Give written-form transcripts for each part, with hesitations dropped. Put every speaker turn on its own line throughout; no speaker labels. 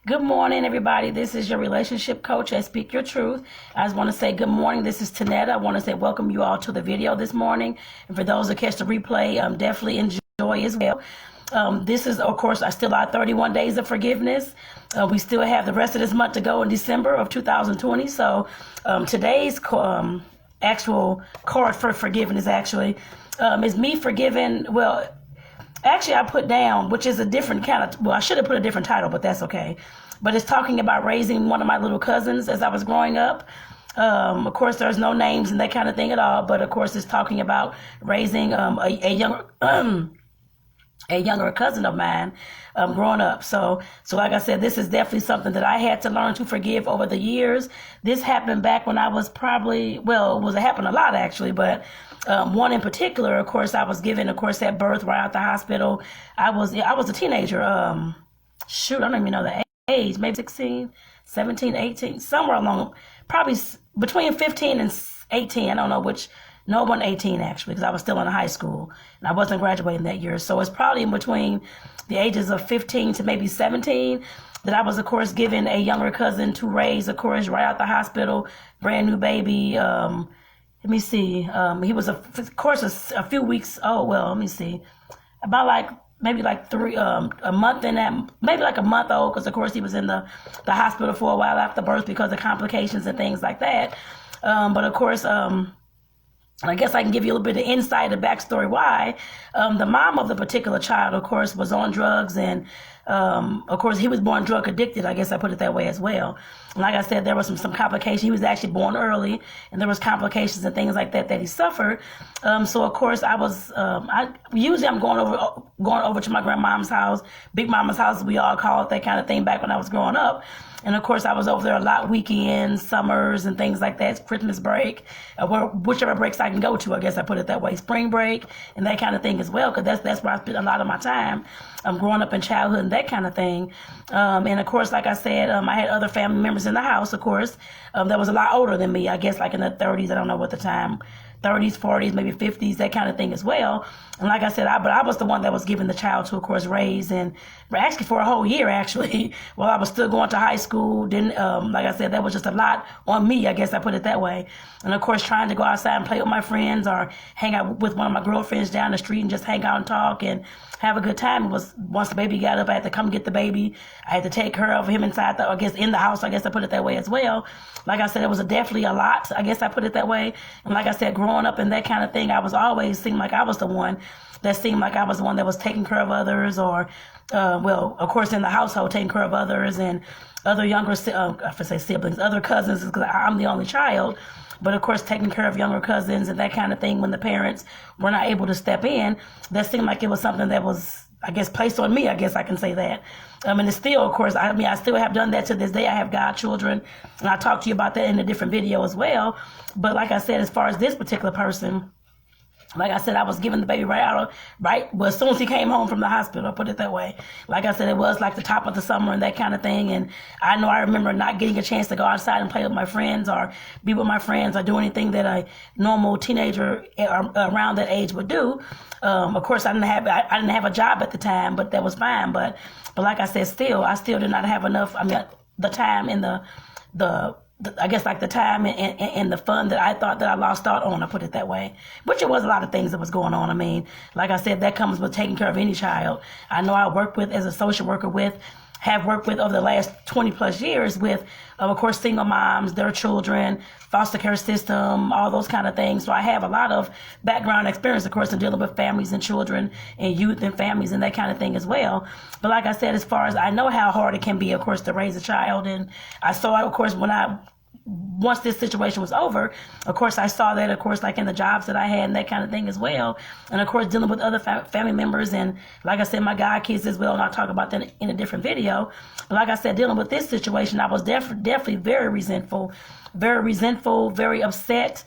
Good morning, everybody. This is your relationship coach at Speak Your Truth. I just want to say good morning. This is Tonetta. I want to say welcome you all to the video this morning. And for those that catch the replay, definitely enjoy as well. This is, of course, I still have 31 days of forgiveness. We still have the rest of this month to go in December of 2020. So today's actual card for forgiveness actually is me forgiving, well, actually, I put down, which is a different kind of, well, I should have put a different title, but that's okay. But it's talking about raising one of my little cousins as I was growing up. Of course, there's no names and that kind of thing at all. But of course, it's talking about raising a younger cousin of mine growing up. So like I said, this is definitely something that I had to learn to forgive over the years. This happened back when I was probably, well, it happened a lot actually, but one in particular, of course, I was given, of course, at birth right out the hospital. I was a teenager. I don't even know the age, maybe 16, 17, 18, somewhere along, probably between 15 and 18. I don't know which. No, it wasn't 18 actually, because I was still in high school and I wasn't graduating that year. So it's probably in between the ages of 15 to maybe 17 that I was, of course, given a younger cousin to raise, of course, right out the hospital, brand new baby. Let me see. He was, of course, a few weeks. Oh, well, let me see. About maybe a month and that, maybe like a month old, because of course he was in the hospital for a while after birth because of complications and things like that. But of course, I guess I can give you a little bit of insight and backstory why. The mom of the particular child, of course, was on drugs, and of course, he was born drug addicted. I guess I put it that way as well. And like I said, there was some complications. He was actually born early, and there was complications and things like that he suffered. So of course, I'm going over to my grandmom's house, Big Mama's house, we all call it that kind of thing back when I was growing up. And of course, I was over there a lot weekends, summers, and things like that, Christmas break, whichever breaks I can go to, I guess I put it that way, spring break, and that kind of thing as well, because that's where I spent a lot of my time growing up in childhood and that kind of thing. And of course, like I said, I had other family members in the house, of course, that was a lot older than me, I guess like in the 30s, I don't know what the time, 30s, 40s, maybe 50s, that kind of thing as well. And like I said, I was the one that was given the child to, of course, raise, and actually for a whole year, actually, while I was still going to high school. Then, like I said, that was just a lot on me, I guess I put it that way. And of course, trying to go outside and play with my friends or hang out with one of my girlfriends down the street and just hang out and talk and have a good time. It was, once the baby got up, I had to come get the baby. I had to take care of him inside, in the house, I guess I put it that way as well. Like I said, it was definitely a lot, I guess I put it that way. And like I said, growing up in that kind of thing, I was always seemed like I was the one that seemed like I was the one that was taking care of others, or, well, of course, in the household, taking care of others and other younger, I should say siblings, other cousins, because I'm the only child. But of course, taking care of younger cousins and that kind of thing when the parents were not able to step in, that seemed like it was something that was, I guess, placed on me. I guess I can say that. And it's still, of course, I still have done that to this day. I have godchildren, and I talked to you about that in a different video as well. But like I said, as far as this particular person, like I said, I was giving the baby well, as soon as he came home from the hospital, I'll put it that way. Like I said, it was like the top of the summer and that kind of thing. And I remember not getting a chance to go outside and play with my friends or be with my friends or do anything that a normal teenager around that age would do. Of course, I didn't have a job at the time, but that was fine. But like I said, I still did not have enough. I mean, the time and I guess like the time and the fun that I thought that I lost out on, I put it that way, which it was a lot of things that was going on. I mean, like I said, that comes with taking care of any child. I know I worked with, as a social worker have worked with over the last 20 plus years with, of course, single moms, their children, foster care system, all those kind of things. So I have a lot of background experience, of course, in dealing with families and children and youth and families and that kind of thing as well. But like I said, as far as I know how hard it can be, of course, to raise a child. And I saw, of course, once this situation was over, of course, I saw that, of course, like in the jobs that I had and that kind of thing as well. And of course, dealing with other family members and, like I said, my god kids as well. And I'll talk about that in a different video. But like I said, dealing with this situation, I was definitely very resentful, very upset.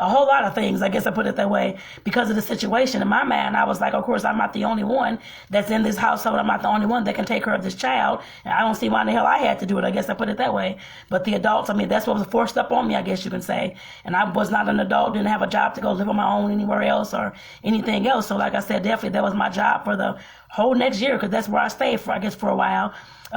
a whole lot of things, I guess I put it that way, because of the situation. In my mind, I was like, of course, I'm not the only one that's in this household. I'm not the only one that can take care of this child. And I don't see why in the hell I had to do it. I guess I put it that way. But the adults, I mean, that's what was forced up on me, I guess you can say. And I was not an adult, didn't have a job to go live on my own anywhere else or anything else. So like I said, definitely that was my job for the whole next year, because that's where I stayed for, I guess, for a while.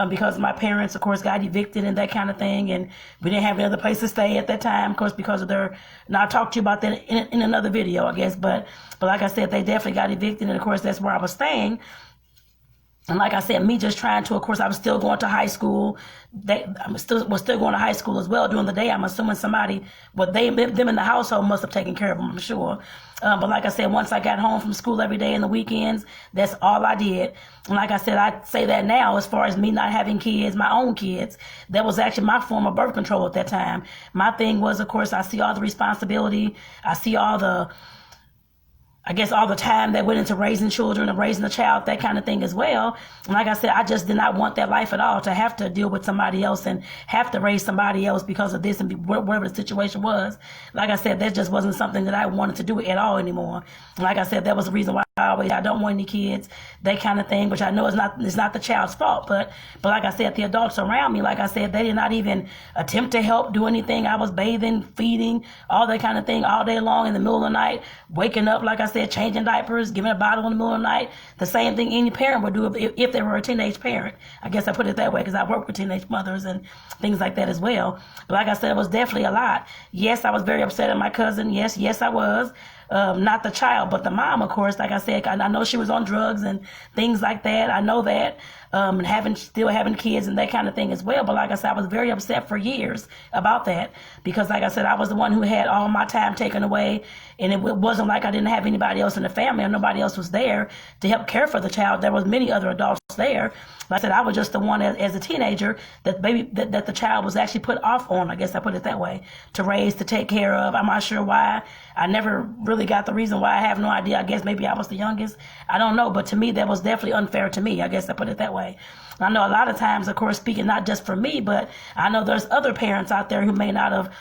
Because my parents, of course, got evicted and that kind of thing, and we didn't have any other place to stay at that time, of course, because of their. And I'll talk to you about that in another video, I guess. But like I said, they definitely got evicted, and of course, that's where I was staying. And like I said, me just trying to, of course, I was still going to high school. I was still going to high school as well during the day. I'm assuming somebody, them in the household must have taken care of them, I'm sure. But like I said, once I got home from school every day and the weekends, that's all I did. And like I said, I say that now as far as me not having kids, my own kids, that was actually my form of birth control at that time. My thing was, of course, I see all the responsibility. I see all the time that went into raising children and raising a child, that kind of thing as well. And like I said, I just did not want that life at all, to have to deal with somebody else and have to raise somebody else because of this and whatever the situation was. Like I said, that just wasn't something that I wanted to do at all anymore. And like I said, that was the reason why I don't want any kids, that kind of thing, which I know is not the child's fault. But like I said, the adults around me, like I said, they did not even attempt to help do anything. I was bathing, feeding, all that kind of thing all day long in the middle of the night, waking up, like I said, changing diapers, giving a bottle in the middle of the night. The same thing any parent would do if they were a teenage parent. I guess I put it that way because I work with teenage mothers and things like that as well. But like I said, it was definitely a lot. Yes, I was very upset at my cousin. Yes, I was. Not the child, but the mom, of course. Like I said, I know she was on drugs and things like that. I know that. And still having kids and that kind of thing as well. But like I said, I was very upset for years about that, because like I said, I was the one who had all my time taken away, and it wasn't like I didn't have anybody else in the family or nobody else was there to help care for the child. There was many other adults there. Like I said, I was just the one as a teenager that the child was actually put off on, I guess I put it that way, to raise, to take care of. I'm not sure why. I never really got the reason why. I have no idea. I guess maybe I was the youngest. I don't know. But to me, that was definitely unfair to me. I guess I put it that way. I know a lot of times, of course, speaking not just for me, but I know there's other parents out there who may not have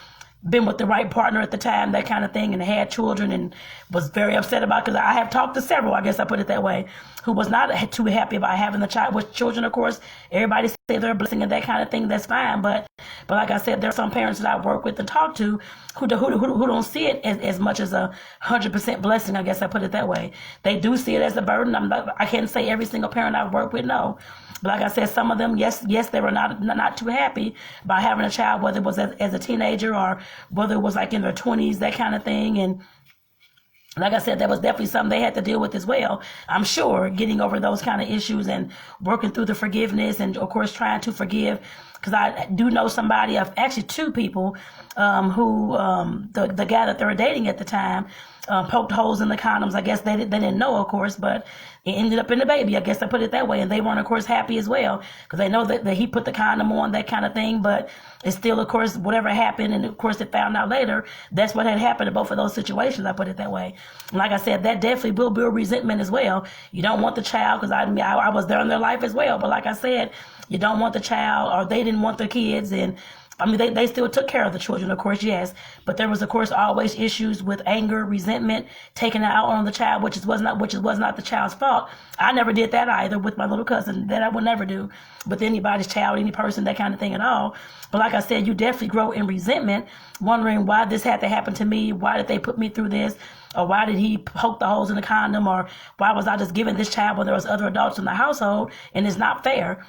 been with the right partner at the time, that kind of thing, and had children and was very upset about, because I have talked to several, I guess I put it that way, who was not too happy about having the child. With children, of course, everybody say they're a blessing and that kind of thing, that's fine. But like I said, there are some parents that I work with and talk to who don't see it as much as 100% blessing, I guess I put it that way. They do see it as a burden. I can't say every single parent I've worked with, no. But like I said, some of them, yes, they were not too happy about having a child, whether it was as a teenager or whether it was like in their 20s, that kind of thing. And like I said, that was definitely something they had to deal with as well. I'm sure getting over those kind of issues and working through the forgiveness and, of course, trying to forgive. Because I do know somebody, actually two people, who the guy that they were dating at the time poked holes in the condoms. I guess they didn't know, of course, but it ended up in the baby. I guess I put it that way. And they weren't, of course, happy as well, because they know that he put the condom on, that kind of thing. But it's still, of course, whatever happened. And, of course, it found out later that's what had happened in both of those situations. I put it that way. And like I said, that definitely will build resentment as well. You don't want the child, because I was there in their life as well. But like I said, you don't want the child, or they didn't want their kids. And I mean, they still took care of the children, of course, yes. But there was, of course, always issues with anger, resentment, taking it out on the child, which was not the child's fault. I never did that either with my little cousin. That I would never do with anybody's child, any person, that kind of thing at all. But like I said, you definitely grow in resentment, wondering why this had to happen to me. Why did they put me through this? Or why did he poke the holes in the condom? Or why was I just giving this child when there was other adults in the household? And it's not fair.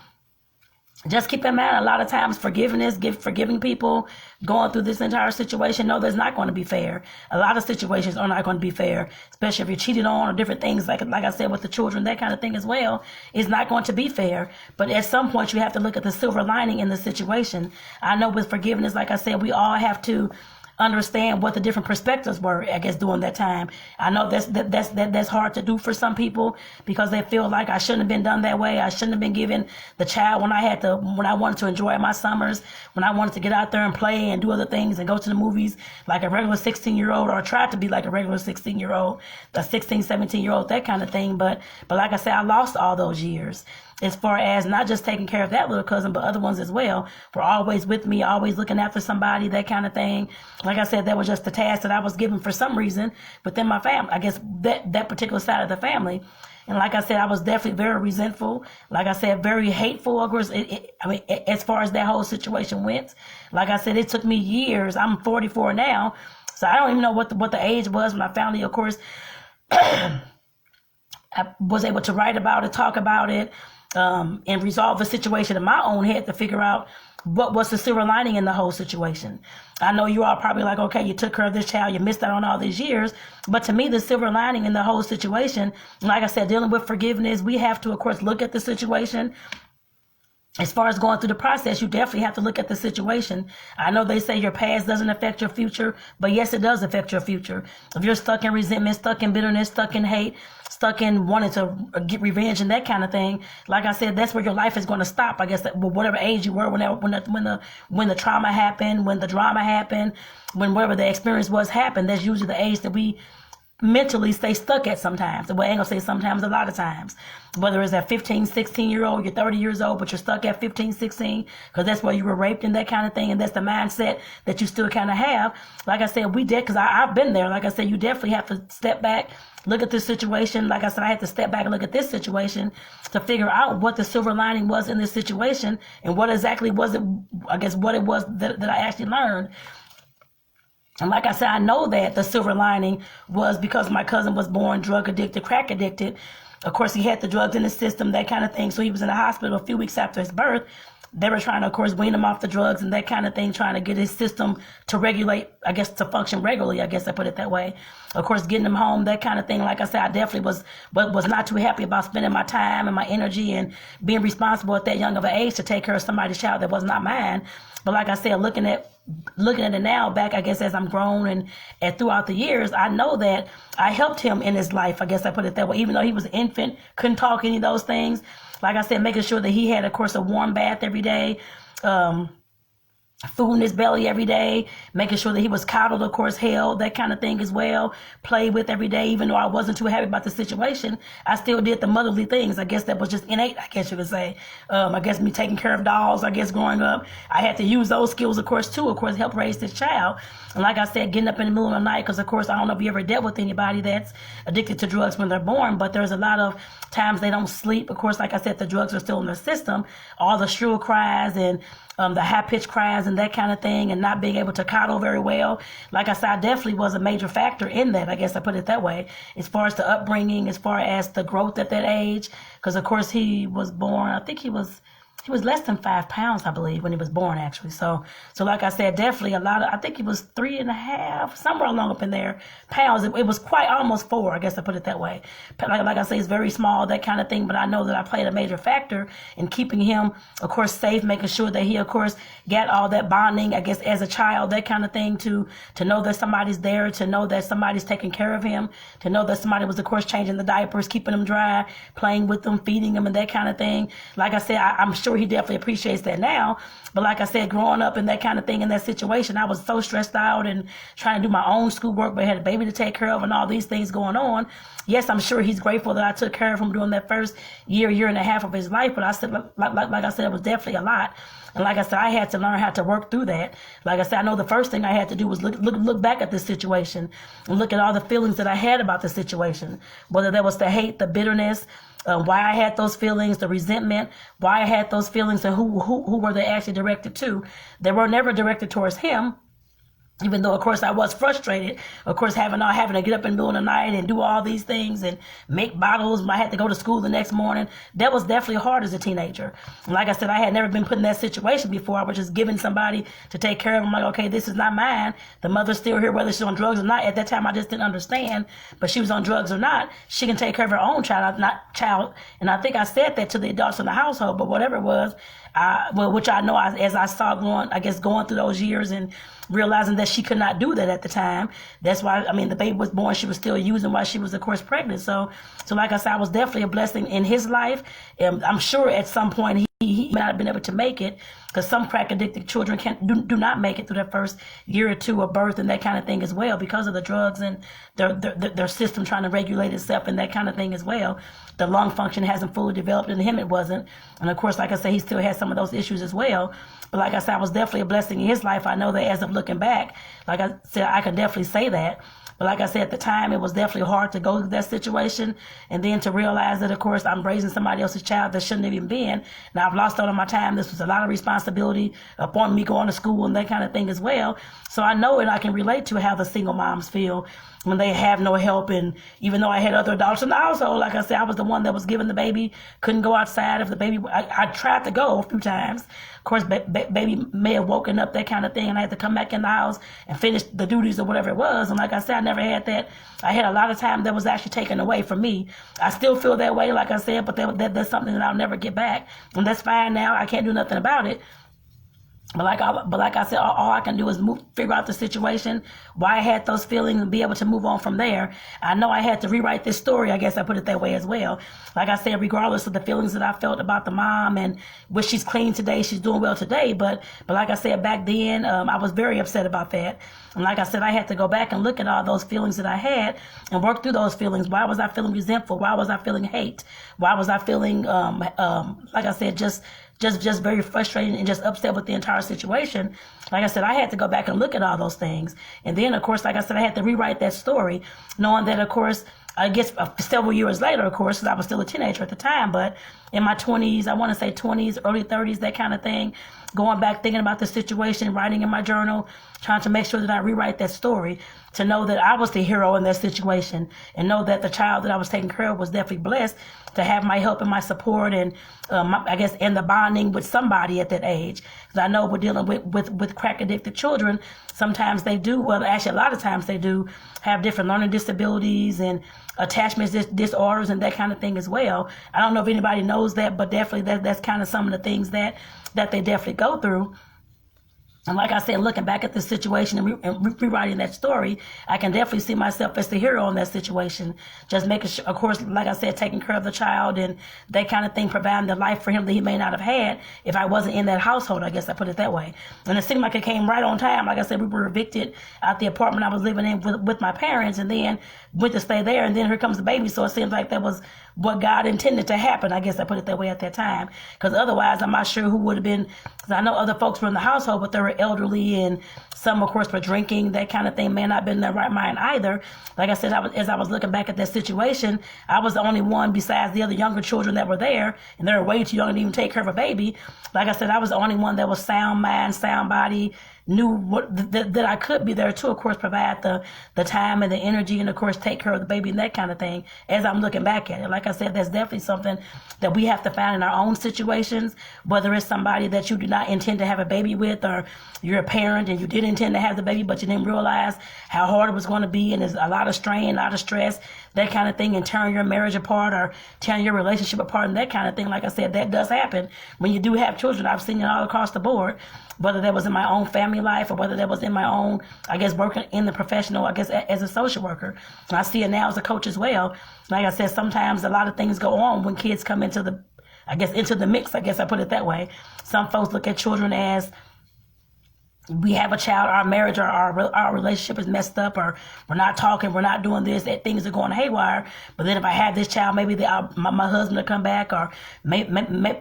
Just keep in mind, a lot of times forgiving people going through this entire situation, no, that's not going to be fair. A lot of situations are not going to be fair, especially if you're cheated on or different things, like I said, with the children, that kind of thing as well. It's not going to be fair. But at some point, you have to look at the silver lining in the situation. I know with forgiveness, like I said, we all have to understand what the different perspectives were, I guess, during that time. I know that's hard to do for some people, because they feel like I shouldn't have been done that way. I shouldn't have been given the child when I wanted to enjoy my summers, when I wanted to get out there and play and do other things and go to the movies like a regular 16-year-old, or try to be like a regular 16-year-old, a 16, 17-year-old, that kind of thing. But like I said, I lost all those years. as far as not just taking care of that little cousin, but other ones as well, were always with me, always looking after somebody, that kind of thing. Like I said, that was just the task that I was given for some reason within my family, I guess that particular side of the family. And like I said, I was definitely very resentful. Like I said, very hateful. Of course, as far as that whole situation went, like I said, it took me years. I'm 44 now, so I don't even know what the age was when I finally, of course, I was able to write about it, talk about it, and resolve the situation in my own head to figure out what was the silver lining in the whole situation. I know you all probably like, okay, you took care of this child, you missed out on all these years. But to me, the silver lining in the whole situation, like I said, dealing with forgiveness, we have to, of course, look at the situation. As far as going through the process, you definitely have to look at the situation. I know they say your past doesn't affect your future, but yes, it does affect your future. If you're stuck in resentment, stuck in bitterness, stuck in hate, stuck in wanting to get revenge and that kind of thing, like I said, that's where your life is going to stop. I guess that whatever age you were when the trauma happened, when the drama happened, when whatever the experience was happened, that's usually the age that we mentally stay stuck at sometimes. Well, I ain't gonna say sometimes, a lot of times. Whether it's at 15, 16-year-old, you're 30 years old, but you're stuck at 15, 16, because that's where you were raped and that kind of thing, and that's the mindset that you still kind of have. Like I said, we did, because I've been there. Like I said, you definitely have to step back, look at this situation. Like I said, I had to step back and look at this situation to figure out what the silver lining was in this situation and what exactly was it, I guess, what it was that I actually learned. And like I said, I know that the silver lining was because my cousin was born drug addicted, crack addicted. Of course, he had the drugs in his system, that kind of thing. So he was in the hospital a few weeks after his birth. They were trying to, of course, wean him off the drugs and that kind of thing, trying to get his system to regulate, I guess, to function regularly, I guess I put it that way. Of course, getting him home, that kind of thing. Like I said, I definitely was not too happy about spending my time and my energy and being responsible at that young of an age to take care of somebody's child that was not mine. But like I said, looking at it now back, I guess, as I'm grown and throughout the years, I know that I helped him in his life. I guess I put it that way. Even though he was an infant, couldn't talk, any of those things. Like I said, making sure that he had, of course, a warm bath every day, food in his belly every day, making sure that he was coddled, of course, held, that kind of thing as well, played with every day. Even though I wasn't too happy about the situation, I still did the motherly things. I guess that was just innate, I guess you could say. I guess me taking care of dolls, I guess growing up, I had to use those skills, of course, too, of course, help raise this child. And like I said, getting up in the middle of the night, because, of course, I don't know if you ever dealt with anybody that's addicted to drugs when they're born, but there's a lot of times they don't sleep. Of course, like I said, the drugs are still in their system. All the shrill cries and the high-pitched cries and that kind of thing, and not being able to coddle very well. Like I said, I definitely was a major factor in that, I guess I put it that way, as far as the upbringing, as far as the growth at that age. Because, of course, he was born, I think he was less than 5 pounds, I believe, when he was born, actually. So like I said, definitely a lot of, I think he was 3.5, somewhere along up in there, pounds. It was quite almost 4, I guess I put it that way. Like I say, it's very small, that kind of thing, but I know that I played a major factor in keeping him, of course, safe, making sure that he, of course, got all that bonding, I guess, as a child, that kind of thing, to know that somebody's there, to know that somebody's taking care of him, to know that somebody was, of course, changing the diapers, keeping him dry, playing with them, feeding him, and that kind of thing. Like I said, I'm sure he definitely appreciates that now. But like I said, growing up in that kind of thing, in that situation, I was so stressed out and trying to do my own schoolwork, but I had a baby to take care of and all these things going on. Yes, I'm sure he's grateful that I took care of him during that first year and a half of his life. But I said, like I said, it was definitely a lot. And like I said, I had to learn how to work through that. Like I said, I know the first thing I had to do was look back at this situation and look at all the feelings that I had about the situation, whether that was the hate, the bitterness, why I had those feelings, the resentment, why I had those feelings, and who were they actually directed to. They were never directed towards him. Even though, of course, I was frustrated, of course, having to get up in the middle of the night and do all these things and make bottles. I had to go to school the next morning. That was definitely hard as a teenager. And like I said, I had never been put in that situation before. I was just giving somebody to take care of them. Like, okay, this is not mine. The mother's still here, whether she's on drugs or not. At that time, I just didn't understand. But she was on drugs or not, she can take care of her own child, not child. And I think I said that to the adults in the household, but whatever it was, which I know as I saw going through those years and realizing that she could not do that at the time. That's why, the baby was born, she was still using while she was, of course, pregnant. So like I said, I was definitely a blessing in his life. And I'm sure at some point he may not have been able to make it, because some crack addicted children do not make it through their first year or two of birth and that kind of thing as well, because of the drugs and their system trying to regulate itself and that kind of thing as well. The lung function hasn't fully developed, and him it wasn't. And of course, like I said, he still has some of those issues as well. But like I said, I was definitely a blessing in his life. I know that as of looking back, like I said, I can definitely say that. But like I said, at the time, it was definitely hard to go through that situation. And then to realize that, of course, I'm raising somebody else's child that shouldn't have even been. Now, I've lost all of my time. This was a lot of responsibility upon me going to school and that kind of thing as well. So I know and I can relate to how the single moms feel when they have no help. And even though I had other adults in the household, like I said, I was the one that was giving the baby, couldn't go outside if the baby, I tried to go a few times. Of course, baby may have woken up, that kind of thing, and I had to come back in the house and finish the duties or whatever it was. And like I said, I never had that. I had a lot of time that was actually taken away from me. I still feel that way, like I said, but that's something that I'll never get back. And that's fine now. I can't do nothing about it. But like I said, all I can do is figure out the situation, why I had those feelings, and be able to move on from there. I know I had to rewrite this story. I guess I put it that way as well. Like I said, regardless of the feelings that I felt about the mom and wish she's clean today, she's doing well today. But like I said, back then, I was very upset about that. And like I said, I had to go back and look at all those feelings that I had and work through those feelings. Why was I feeling resentful? Why was I feeling hate? Why was I feeling, like I said, just very frustrated and just upset with the entire situation. Like I said, I had to go back and look at all those things. And then, of course, like I said, I had to rewrite that story, knowing that, of course, I guess several years later, of course, because I was still a teenager at the time, but in my 20s, I want to say 20s, early 30s, that kind of thing, going back, thinking about the situation, writing in my journal, trying to make sure that I rewrite that story, to know that I was the hero in that situation, and know that the child that I was taking care of was definitely blessed to have my help and my support, and I guess, and the bonding with somebody at that age. Because I know we're dealing with crack addicted children. Sometimes they do, well, actually a lot of times they do have different learning disabilities and attachment disorders and that kind of thing as well. I don't know if anybody knows that, but definitely that's kind of some of the things that they definitely go through. And like I said, looking back at this situation and rewriting that story, I can definitely see myself as the hero in that situation. Just making sure, of course, like I said, taking care of the child and that kind of thing, providing the life for him that he may not have had if I wasn't in that household, I guess I put it that way. And it seemed like it came right on time. Like I said, we were evicted out the apartment I was living in with my parents, and then went to stay there, and then here comes the baby. So it seems like that was what God intended to happen. I guess I put it that way at that time. Because otherwise, I'm not sure who would have been, because I know other folks were in the household, but they were elderly, and some, of course, were drinking, that kind of thing, may not have been in their right mind either. Like I said, as I was looking back at that situation, I was the only one besides the other younger children that were there, and they were way too young to even take care of a baby. Like I said, I was the only one that was sound mind, sound body, knew that I could be there to, of course, provide the time and the energy, and of course take care of the baby and that kind of thing. As I'm looking back at it, like I said, that's definitely something that we have to find in our own situations, whether it's somebody that you do not intend to have a baby with, or you're a parent and you did intend to have the baby but you didn't realize how hard it was going to be, and there's a lot of strain, a lot of stress, that kind of thing, and tearing your marriage apart or tearing your relationship apart and that kind of thing. Like I said, that does happen when you do have children. I've seen it all across the board, whether that was in my own family life or whether that was in my own, I guess, working in the professional, I guess, as a social worker. And I see it now as a coach as well. Like I said, sometimes a lot of things go on when kids come into the mix, I guess I put it that way. Some folks look at children as, we have a child, our marriage or our relationship is messed up, or we're not talking, we're not doing this, that things are going haywire. But then if I have this child, maybe my husband will come back, or maybe my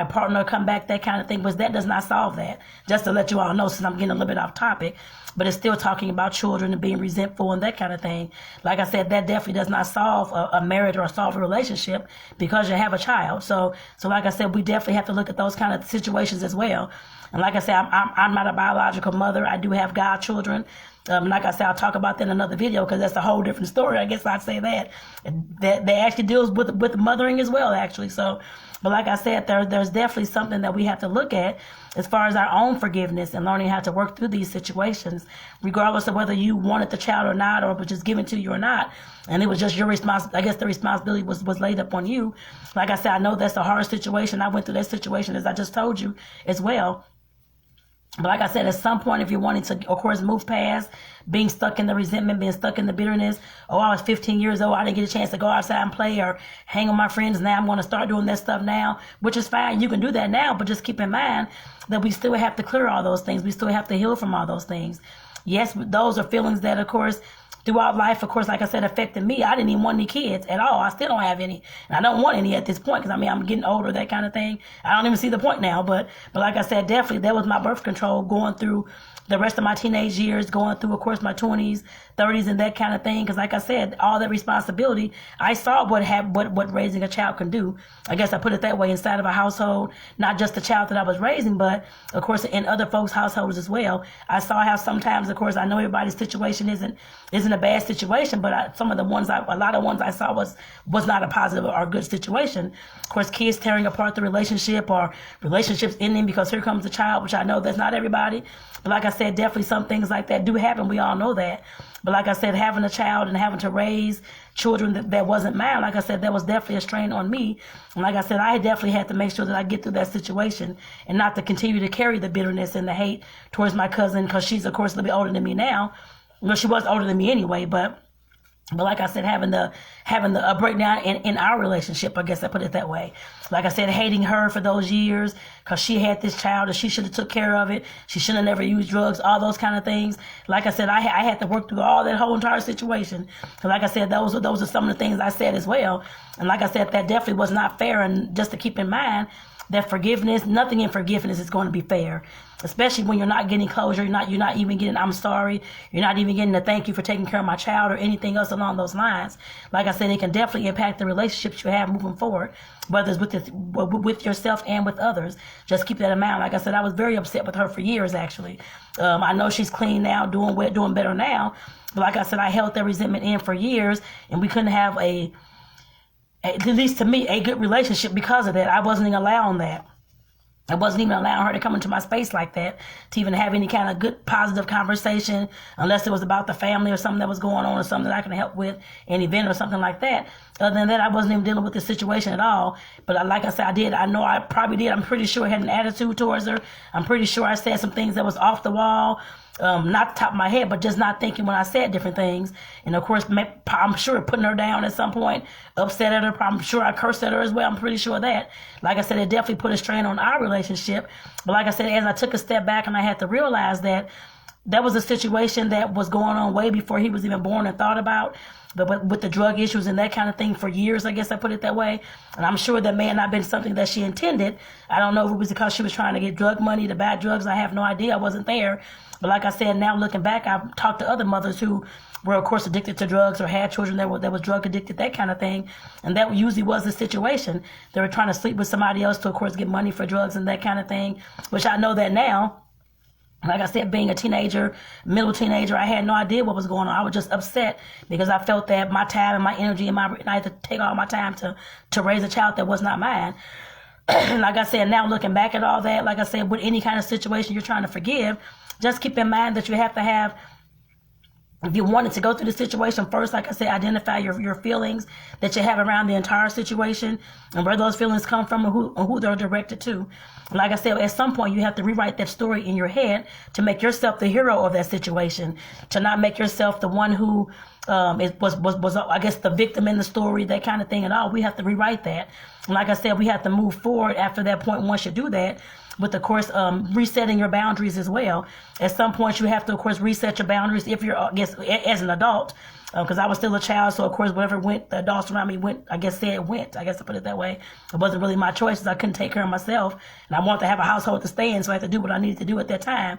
partner will come back, that kind of thing. But that does not solve that. Just to let you all know, since I'm getting a little bit off topic, but it's still talking about children and being resentful and that kind of thing. Like I said, that definitely does not solve a marriage or solve a relationship because you have a child. So like I said, we definitely have to look at those kind of situations as well. And like I said, I'm not a biological mother. I do have godchildren. Like I said, I'll talk about that in another video because that's a whole different story. I guess I'd say that actually deals with mothering as well, actually. So, but like I said, there's definitely something that we have to look at as far as our own forgiveness and learning how to work through these situations, regardless of whether you wanted the child or not, or it was just given to you or not. And it was just your responsibility. I guess the responsibility was laid up on you. Like I said, I know that's a hard situation. I went through that situation, as I just told you, as well. But like I said, at some point, if you're wanting to, of course, move past being stuck in the resentment, being stuck in the bitterness, oh, I was 15 years old, I didn't get a chance to go outside and play or hang with my friends, now I'm going to start doing that stuff now, which is fine. You can do that now, but just keep in mind that we still have to clear all those things. We still have to heal from all those things. Yes, those are feelings that, of course, throughout life, of course, like I said, affected me. I didn't even want any kids at all. I still don't have any. And I don't want any at this point because, I'm getting older, that kind of thing. I don't even see the point now. But like I said, definitely, that was my birth control going through the rest of my teenage years, going through, of course, my 20s, 30s, and that kind of thing. Because like I said, all that responsibility, I saw what raising a child can do. I guess I put it that way, inside of a household, not just the child that I was raising, but, of course, in other folks' households as well. I saw how sometimes, of course, I know everybody's situation isn't a bad situation, but a lot of ones I saw was not a positive or good situation. Of course, kids tearing apart the relationship or relationships ending because here comes the child, which I know that's not everybody. But like I said, definitely some things like that do happen. We all know that. But like I said, having a child and having to raise children that wasn't mine, like I said, that was definitely a strain on me. And like I said, I definitely had to make sure that I get through that situation and not to continue to carry the bitterness and the hate towards my cousin, because she's, of course, a little bit older than me now. Well, she was older than me anyway, but like I said, having a breakdown in our relationship, I guess I put it that way. Like I said, hating her for those years because she had this child and she should have took care of it. She should have never used drugs, all those kind of things. Like I said, I had to work through all that whole entire situation. So like I said, those are some of the things I said as well. And like I said, that definitely was not fair. And just to keep in mind that forgiveness, nothing in forgiveness is going to be fair, especially when you're not getting closure. You're not even getting I'm sorry. You're not even getting a thank you for taking care of my child or anything else along those lines. Like I said, it can definitely impact the relationships you have moving forward, whether it's with yourself and with others. Just keep that in mind. Like I said, I was very upset with her for years, actually. I know she's clean now, doing better now. But like I said, I held that resentment in for years, and we couldn't have at least to me, a good relationship because of that. I wasn't even allowing that. I wasn't even allowing her to come into my space like that, to even have any kind of good, positive conversation, unless it was about the family or something that was going on or something that I can help with, an event or something like that. Other than that, I wasn't even dealing with the situation at all. But like I said, I know I probably did. I'm pretty sure I had an attitude towards her. I'm pretty sure I said some things that was off the wall. Not the top of my head, but just not thinking when I said different things. And of course, I'm sure putting her down at some point, upset at her. I'm sure I cursed at her as well. I'm pretty sure of that. Like I said, it definitely put a strain on our relationship. But like I said, as I took a step back and I had to realize that was a situation that was going on way before he was even born and thought about. But with the drug issues and that kind of thing for years, I guess I put it that way. And I'm sure that may have not been something that she intended. I don't know if it was because she was trying to get drug money to buy drugs. I have no idea. I wasn't there. But like I said, now looking back, I've talked to other mothers who were, of course, addicted to drugs or had children that was drug addicted, that kind of thing. And that usually was the situation. They were trying to sleep with somebody else to, of course, get money for drugs and that kind of thing, which I know that now. Like I said, being a teenager, middle teenager, I had no idea what was going on. I was just upset because I felt that my time and my energy and I had to take all my time to raise a child that was not mine. Like I said, now looking back at all that, like I said, with any kind of situation you're trying to forgive, just keep in mind that you have to have, if you wanted to go through the situation first, like I said, identify your feelings that you have around the entire situation and where those feelings come from and who they're directed to. Like I said, at some point, you have to rewrite that story in your head to make yourself the hero of that situation, to not make yourself the one who was I guess, the victim in the story, that kind of thing at all. We have to rewrite that. And like I said, we have to move forward after that point once you do that. With, of course, resetting your boundaries as well. At some point, you have to, of course, reset your boundaries if you're, I guess, as an adult. Because I was still a child, so, of course, whatever went, the adults around me went, I guess, said went. I guess I put it that way. It wasn't really my choices. I couldn't take care of myself. And I wanted to have a household to stay in, so I had to do what I needed to do at that time.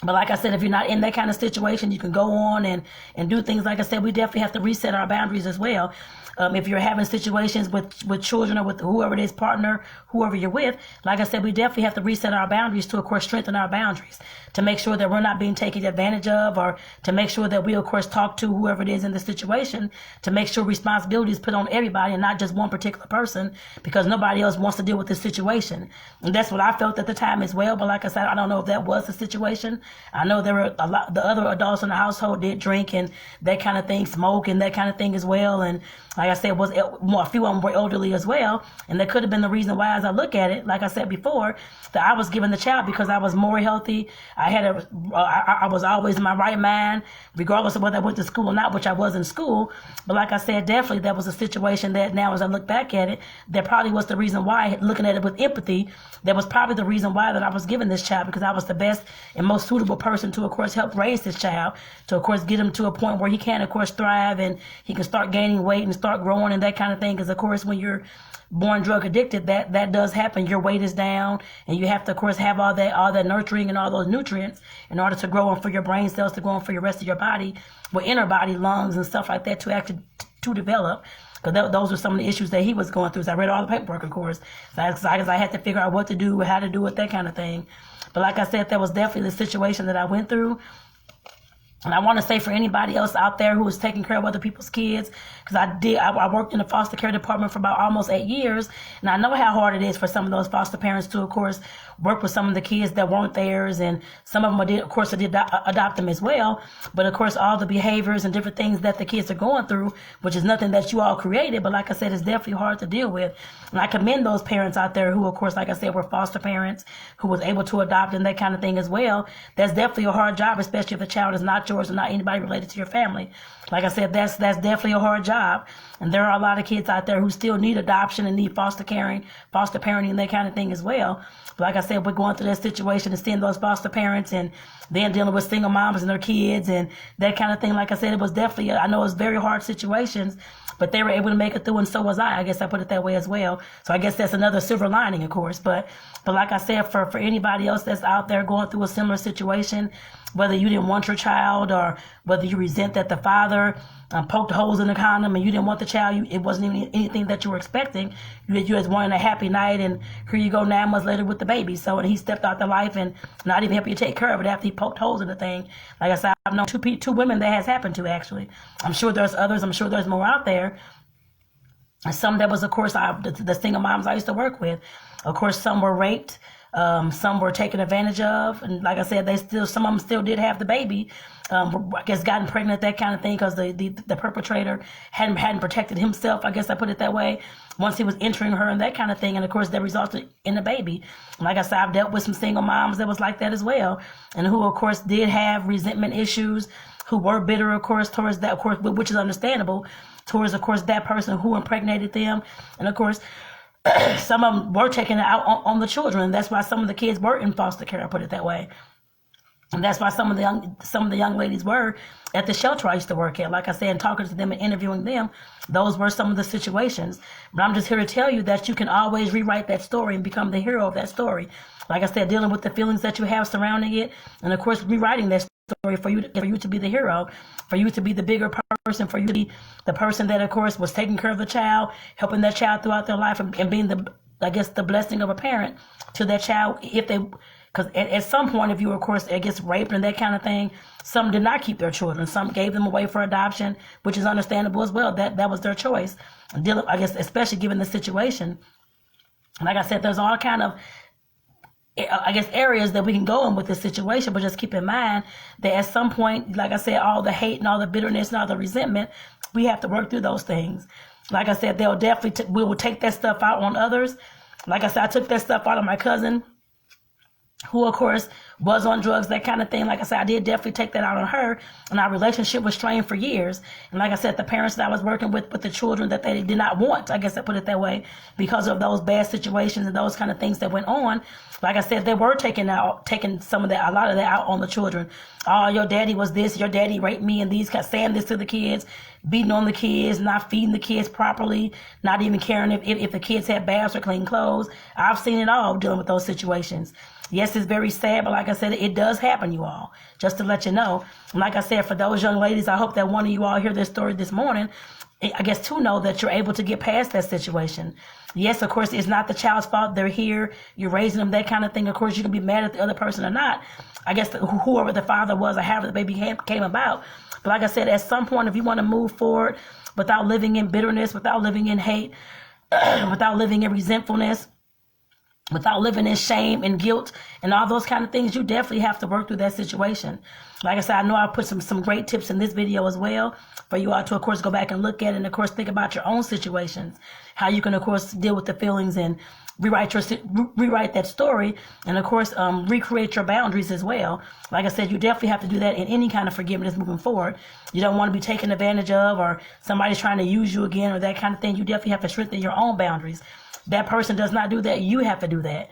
But like I said, if you're not in that kind of situation, you can go on and do things. Like I said, we definitely have to reset our boundaries as well. If you're having situations with children or with whoever it is, partner, whoever you're with, like I said, we definitely have to reset our boundaries to, of course, strengthen our boundaries, to make sure that we're not being taken advantage of, or to make sure that we, of course, talk to whoever it is in the situation, to make sure responsibility is put on everybody and not just one particular person, because nobody else wants to deal with this situation. And that's what I felt at the time as well. But like I said, I don't know if that was the situation. I know there were the other adults in the household did drink and that kind of thing, smoke and that kind of thing as well. And like I said, a few of them were elderly as well. And that could have been the reason why, as I look at it, like I said before, that I was given the child because I was more healthy. I was always in my right mind, regardless of whether I went to school or not, which I was in school. But like I said, definitely that was a situation that now, as I look back at it, that probably was the reason why, looking at it with empathy, that was probably the reason why that I was given this child, because I was the best and most suitable person to, of course, help raise this child, to, of course, get him to a point where he can, of course, thrive and he can start gaining weight and start growing and that kind of thing. Because, of course, when you're born drug addicted, that does happen. Your weight is down and you have to, of course, have all that nurturing and all those nutrients in order to grow and for your brain cells to grow and for your rest of your body, well, inner body, lungs and stuff like that to actually to develop. Because those were some of the issues that he was going through. So I read all the paperwork, of course. So I had to figure out what to do, how to do it, that kind of thing. But like I said, that was definitely the situation that I went through. And I want to say for anybody else out there who is taking care of other people's kids, because I worked in the foster care department for about almost 8 years, and I know how hard it is for some of those foster parents to, of course, work with some of the kids that weren't theirs, and some of them did, of course, did adopt them as well. But of course, all the behaviors and different things that the kids are going through, which is nothing that you all created, but like I said, it's definitely hard to deal with. And I commend those parents out there who, of course, like I said, were foster parents, who was able to adopt and that kind of thing as well. That's definitely a hard job, especially if the child is not yours or not anybody related to your family. Like I said, that's definitely a hard job. And there are a lot of kids out there who still need adoption and need foster caring, foster parenting, and that kind of thing as well. But like I said, we're going through that situation and seeing those foster parents and then dealing with single moms and their kids and that kind of thing. Like I said, it was definitely, I know it was very hard situations, but they were able to make it through, and so was I. I guess I put it that way as well. So I guess that's another silver lining, of course. But like I said, for anybody else that's out there going through a similar situation, whether you didn't want your child or whether you resent that the father poked holes in the condom and you didn't want the child, it wasn't even anything that you were expecting. You just wanted a happy night, and here you go 9 months later with the baby. So, and he stepped out the life and not even helping you take care of it after he poked holes in the thing. Like I said, I've known two women that has happened to, actually. I'm sure there's others. I'm sure there's more out there. And some that was, of course, the single moms I used to work with. Of course, some were raped. Some were taken advantage of, and like I said, some of them still did have the baby. I guess gotten pregnant, that kind of thing, because the perpetrator hadn't protected himself. I guess I put it that way. Once he was entering her and that kind of thing, and of course that resulted in the baby. And like I said, I've dealt with some single moms that was like that as well, and who of course did have resentment issues, who were bitter, of course, towards that, of course, which is understandable, towards of course that person who impregnated them, and of course. Some of them were taken out on the children. That's why some of the kids were in foster care, I put it that way. And that's why some of the young ladies were at the shelter I used to work at. Like I said, and talking to them and interviewing them, those were some of the situations. But I'm just here to tell you that you can always rewrite that story and become the hero of that story. Like I said, dealing with the feelings that you have surrounding it, and of course rewriting that story for you to be the hero, for you to be the bigger person, for you to be the person that, of course, was taking care of the child, helping that child throughout their life, and being the blessing of a parent to that child. Because at some point, if you were, of course, raped and that kind of thing, some did not keep their children. Some gave them away for adoption, which is understandable as well. That was their choice. I guess, especially given the situation. Like I said, there's all kind of areas that we can go in with this situation, but just keep in mind that at some point, like I said, all the hate and all the bitterness and all the resentment, we have to work through those things. Like I said, they'll definitely, we will take that stuff out on others. Like I said, I took that stuff out on my cousin, who of course was on drugs, that kind of thing. Like I said, I did definitely take that out on her, and our relationship was strained for years. And like I said, the parents that I was working with the children that they did not want, I guess I put it that way, because of those bad situations and those kind of things that went on. Like I said, they were taking a lot of that out on the children. Oh, your daddy was this, your daddy raped me, and saying this to the kids, beating on the kids, not feeding the kids properly, not even caring if the kids had baths or clean clothes. I've seen it all dealing with those situations. Yes, it's very sad, but like I said, it does happen, you all, just to let you know. And like I said, for those young ladies, I hope that one of you all hear this story this morning, I guess to know that you're able to get past that situation. Yes, of course, it's not the child's fault. They're here. You're raising them, that kind of thing. Of course, you can be mad at the other person or not. I guess whoever the father was or however the baby came about. But like I said, at some point, if you want to move forward without living in bitterness, without living in hate, without living in resentfulness, without living in shame and guilt and all those kind of things, you definitely have to work through that situation. Like I said, I know I put some great tips in this video as well for you all to, of course, go back and look at and, of course, think about your own situations, how you can, of course, deal with the feelings and rewrite that story and, of course, recreate your boundaries as well. Like I said, you definitely have to do that in any kind of forgiveness moving forward. You don't want to be taken advantage of or somebody's trying to use you again or that kind of thing. You definitely have to strengthen your own boundaries. That person does not do that. You have to do that.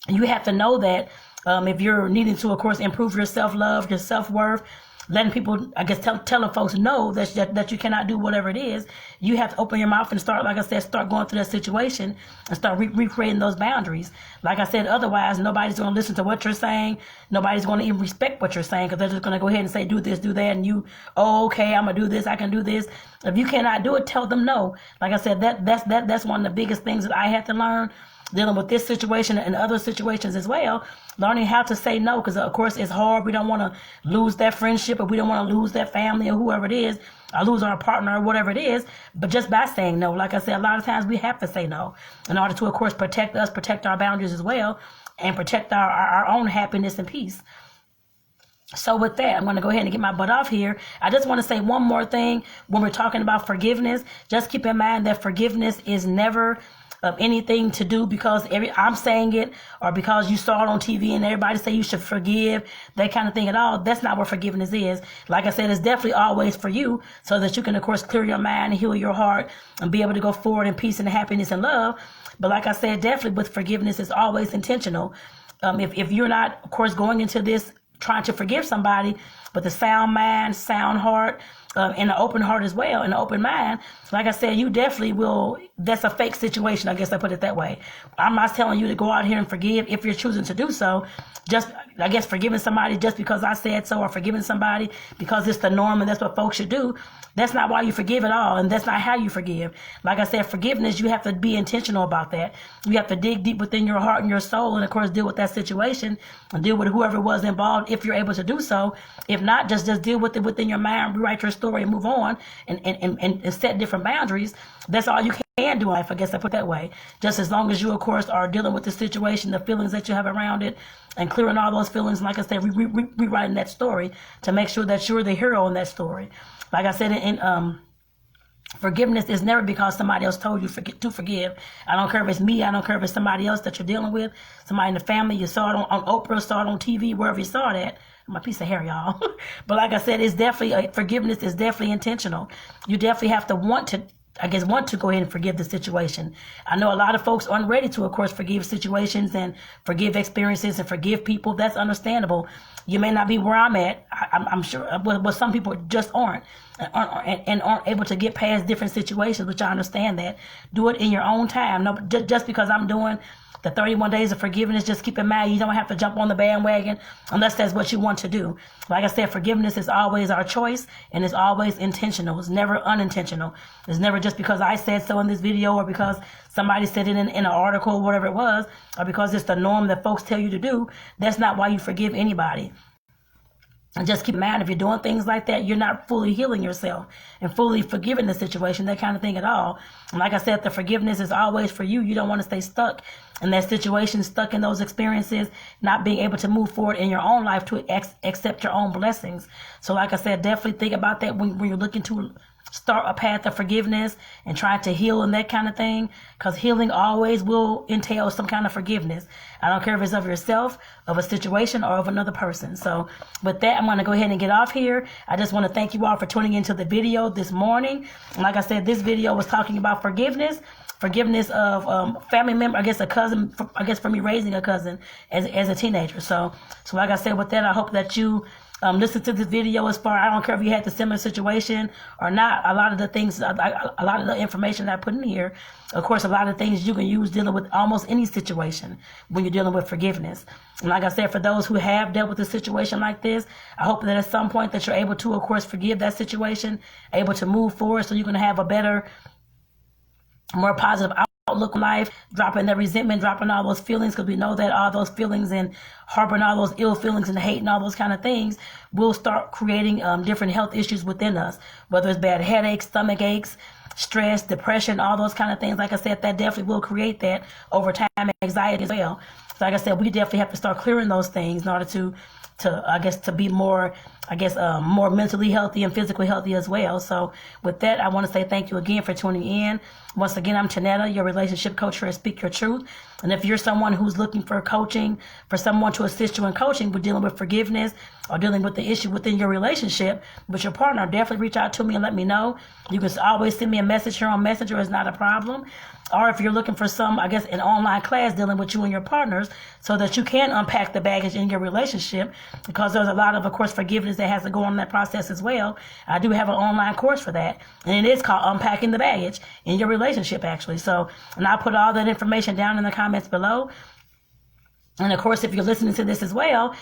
You have to know that if you're needing to, of course, improve your self-love, your self-worth, letting people, I guess, telling folks no that you cannot do whatever it is, you have to open your mouth and start, like I said, start going through that situation and start recreating those boundaries. Like I said, otherwise, nobody's going to listen to what you're saying. Nobody's going to even respect what you're saying because they're just going to go ahead and say, do this, do that. And you, oh, okay, I'm going to do this. I can do this. If you cannot do it, tell them no. Like I said, that's one of the biggest things that I had to learn dealing with this situation and other situations as well, learning how to say no, because of course it's hard. We don't want to lose that friendship, or we don't want to lose that family or whoever it is, or lose our partner or whatever it is. But just by saying no, like I said, a lot of times we have to say no in order to, of course, protect us, protect our boundaries as well, and protect our own happiness and peace. So with that, I'm going to go ahead and get my butt off here. I just want to say one more thing when we're talking about forgiveness. Just keep in mind that forgiveness is never anything to do because I'm saying it or because you saw it on TV and everybody say you should forgive, that kind of thing at all. That's not what forgiveness is. Like I said, it's definitely always for you so that you can, of course, clear your mind and heal your heart and be able to go forward in peace and happiness and love. But like I said, definitely with forgiveness, it's always intentional. If you're not, of course, going into this trying to forgive somebody with a sound mind, sound heart, and an open heart as well, and an open mind, like I said, you definitely will. That's a fake situation, I guess I put it that way. I'm not telling you to go out here and forgive if you're choosing to do so. Just, I guess, forgiving somebody just because I said so, or forgiving somebody because it's the norm and that's what folks should do. That's not why you forgive at all, and that's not how you forgive. Like I said, forgiveness, you have to be intentional about that. You have to dig deep within your heart and your soul and, of course, deal with that situation and deal with whoever was involved if you're able to do so. If not, just deal with it within your mind, rewrite your story and move on and set different boundaries. That's all you can do in life, I guess I put it that way. Just as long as you, of course, are dealing with the situation, the feelings that you have around it, and clearing all those feelings, like I said, rewriting that story to make sure that you're the hero in that story. Like I said, forgiveness is never because somebody else told you to forgive. I don't care if it's me. I don't care if it's somebody else that you're dealing with, somebody in the family. You saw it on Oprah, saw it on TV, wherever you saw that. My piece of hair, y'all. But like I said, it's definitely, forgiveness is definitely intentional. You definitely have to want to go ahead and forgive the situation. I know a lot of folks aren't ready to, of course, forgive situations and forgive experiences and forgive people. That's understandable. You may not be where I'm at, I'm sure, but some people just aren't able to get past different situations, which I understand that. Do it in your own time. No, just because I'm doing the 31 days of forgiveness, just keep in mind you don't have to jump on the bandwagon unless that's what you want to do. Like I said, forgiveness is always our choice and it's always intentional. It's never unintentional. It's never just because I said so in this video or because somebody said it in an article, whatever it was, or because it's the norm that folks tell you to do. That's not why you forgive anybody. And just keep in mind, if you're doing things like that, you're not fully healing yourself and fully forgiving the situation, that kind of thing at all. And like I said, the forgiveness is always for you. You don't want to stay stuck in that situation, stuck in those experiences, not being able to move forward in your own life to accept your own blessings. So like I said, definitely think about that when you're looking to start a path of forgiveness and trying to heal and that kind of thing, because healing always will entail some kind of forgiveness. I don't care if it's of yourself, of a situation, or of another person. So with that, I'm going to go ahead and get off here. I just want to thank you all for tuning into the video this morning. And like I said, this video was talking about forgiveness of family member, I guess a cousin, I guess for me raising a cousin as a teenager. So like I said, with that, I hope that you listen to this video as far. I don't care if you had the similar situation or not. A lot of the things, a lot of the information that I put in here, of course, a lot of things you can use dealing with almost any situation when you're dealing with forgiveness. And like I said, for those who have dealt with a situation like this, I hope that at some point that you're able to, of course, forgive that situation, able to move forward so you can have a better, more positive outlook on life, dropping the resentment, dropping all those feelings, because we know that all those feelings and harboring all those ill feelings and hate and all those kind of things will start creating different health issues within us, whether it's bad headaches, stomach aches, stress, depression, all those kind of things. Like I said, that definitely will create that over time, anxiety as well. So like I said, we definitely have to start clearing those things in order to be more, more mentally healthy and physically healthy as well. So with that, I want to say thank you again for tuning in. Once again, I'm Tonetta, your relationship coach here at Speak Your Truth. And if you're someone who's looking for coaching, for someone to assist you in coaching with dealing with forgiveness or dealing with the issue within your relationship with your partner, definitely reach out to me and let me know. You can always send me a message here on Messenger. It's not a problem. Or if you're looking for an online class dealing with you and your partners so that you can unpack the baggage in your relationship, because there's a lot of course, forgiveness that has to go on in that process as well. I do have an online course for that, and it is called Unpacking the Baggage in your relationship, actually. So, and I'll put all that information down in the comments below. And of course, if you're listening to this as well,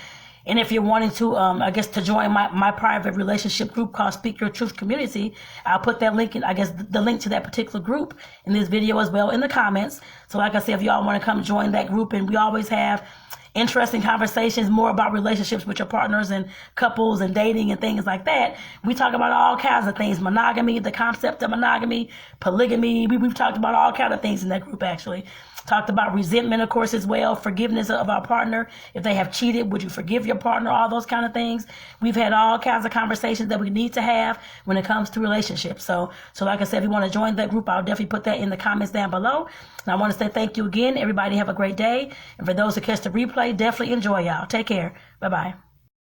and if you're wanting to, to join my private relationship group called Speak Your Truth Community, I'll put that link in, the link to that particular group in this video as well in the comments. So like I said, if y'all want to come join that group, and we always have interesting conversations more about relationships with your partners and couples and dating and things like that. We talk about all kinds of things, monogamy, the concept of monogamy, polygamy. We've talked about all kinds of things in that group, actually. Talked about resentment, of course, as well, forgiveness of our partner. If they have cheated, would you forgive your partner? All those kind of things. We've had all kinds of conversations that we need to have when it comes to relationships. So like I said, if you want to join that group, I'll definitely put that in the comments down below. And I want to say thank you again. Everybody have a great day. And for those who catch the replay, definitely enjoy, y'all. Take care. Bye-bye.